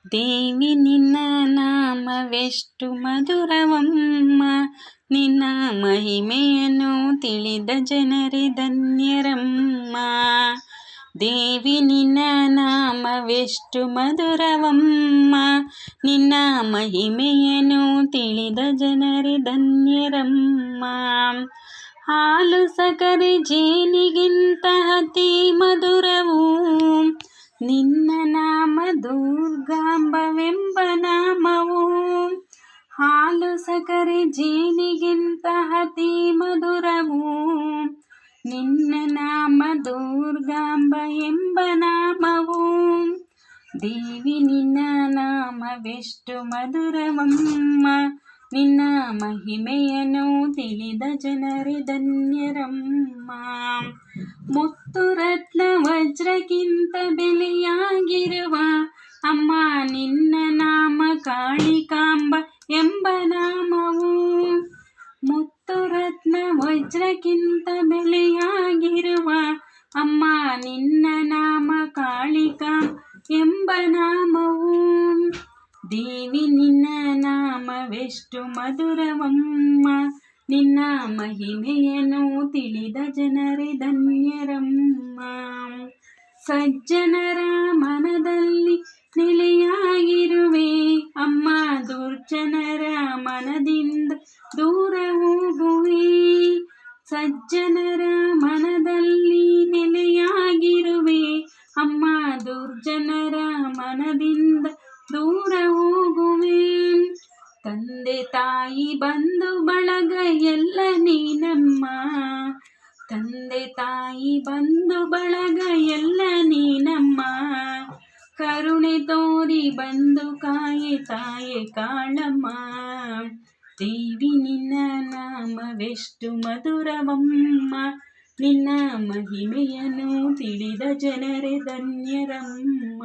ದೇವಿ ನಿನ್ನ ನಾಮವೆಷ್ಟು ಮಧುರವಮ್ಮ, ನಿನ್ನ ಮಹಿಮೆಯನ್ನು ತಿಳಿದ ಜನರೇ ಧನ್ಯರಮ್ಮ. ದೇವಿ ನಿನ್ನ ನಾಮವೆಷ್ಟು ಮಧುರವಮ್ಮ, ನಿನ್ನ ಮಹಿಮೆಯನ್ನು ತಿಳಿದ ಜನರೇ ಧನ್ಯರಮ್ಮ. ಹಾಲು ಸಕ್ಕರೆ ಜೇನಿಗಿಂತ ಅತಿ ಮಧುರವು ನಿನ್ನ ನಾಮ ದುರ್ಗಾಂಬವೆಂಬ ನಾಮವು. ಹಾಲು ಸಕ್ಕರೆ ಜೇನಿಗಿಂತ ಅತಿ ಮಧುರವು ನಿನ್ನ ನಾಮ ದುರ್ಗಾಂಬ ಎಂಬ ನಾಮವು. ದೇವಿ ನಿನ್ನ ನಾಮವೆಷ್ಟು ಮಧುರವಮ್ಮ, ನಿನ್ನ ಮಹಿಮೆಯನ್ನು ತಿಳಿದ ಜನರೇ ಧನ್ಯರಮ್ಮ. ಮುತ್ತು ರತ್ನ ವಜ್ರಕ್ಕಿಂತ ಬೆಲೆಯಾಗಿರುವ ಅಮ್ಮ ನಿನ್ನ ನಾಮ ಕಾಳಿಕಾಂಬ ಎಂಬ ನಾಮವು. ಮುತ್ತು ರತ್ನ ವಜ್ರಕ್ಕಿಂತ ಬೆಲೆಯಾಗಿರುವ ಅಮ್ಮ ನಿನ್ನ ನಾಮ ಕಾಳಿಕಾಂಬ ಎಂಬ ನಾಮವು. ದೇವಿ ನಿನ್ನ ನಾಮವೆಷ್ಟು ಮಧುರವಮ್ಮ, ನಿನ್ನ ಮಹಿಮೆಯನ್ನು ತಿಳಿದ ಜನರೇ ಧನ್ಯರಮ್ಮ. ಸಜ್ಜನರ ಮನದಲ್ಲಿ ನೆಲೆಯಾಗಿರುವೆ ಅಮ್ಮ, ದುರ್ಜನರ ಮನದಿಂದ ದೂರ ಹೋಗುವೆ. ಸಜ್ಜನರ ಮನದಲ್ಲಿ ನೆಲೆಯಾಗಿರುವೆ ಅಮ್ಮ, ದುರ್ಜನರ ಮನದಿಂದ ದೂರ ಹೋಗುವೆ. ತಂದೆ ತಾಯಿ ಬಂಧು ಬಳಗ ಎಲ್ಲ ನೀನಮ್ಮ, ತಂದೆ ತಾಯಿ ಬಂಧು ಬಳಗ ಎಲ್ಲ ನೀನಮ್ಮ. ಕರುಣೆ ತೋರಿ ಬಂದು ಕಾಯೆ ತಾಯೆ ಕಾಳಮ್ಮ. ದೇವಿ ನಿನ್ನ ನಾಮವೆಷ್ಟು ಮಧುರವಮ್ಮ, ನಿನ್ನ ಮಹಿಮೆಯನ್ನು ತಿಳಿದ ಜನರೇ ಧನ್ಯರಮ್ಮ.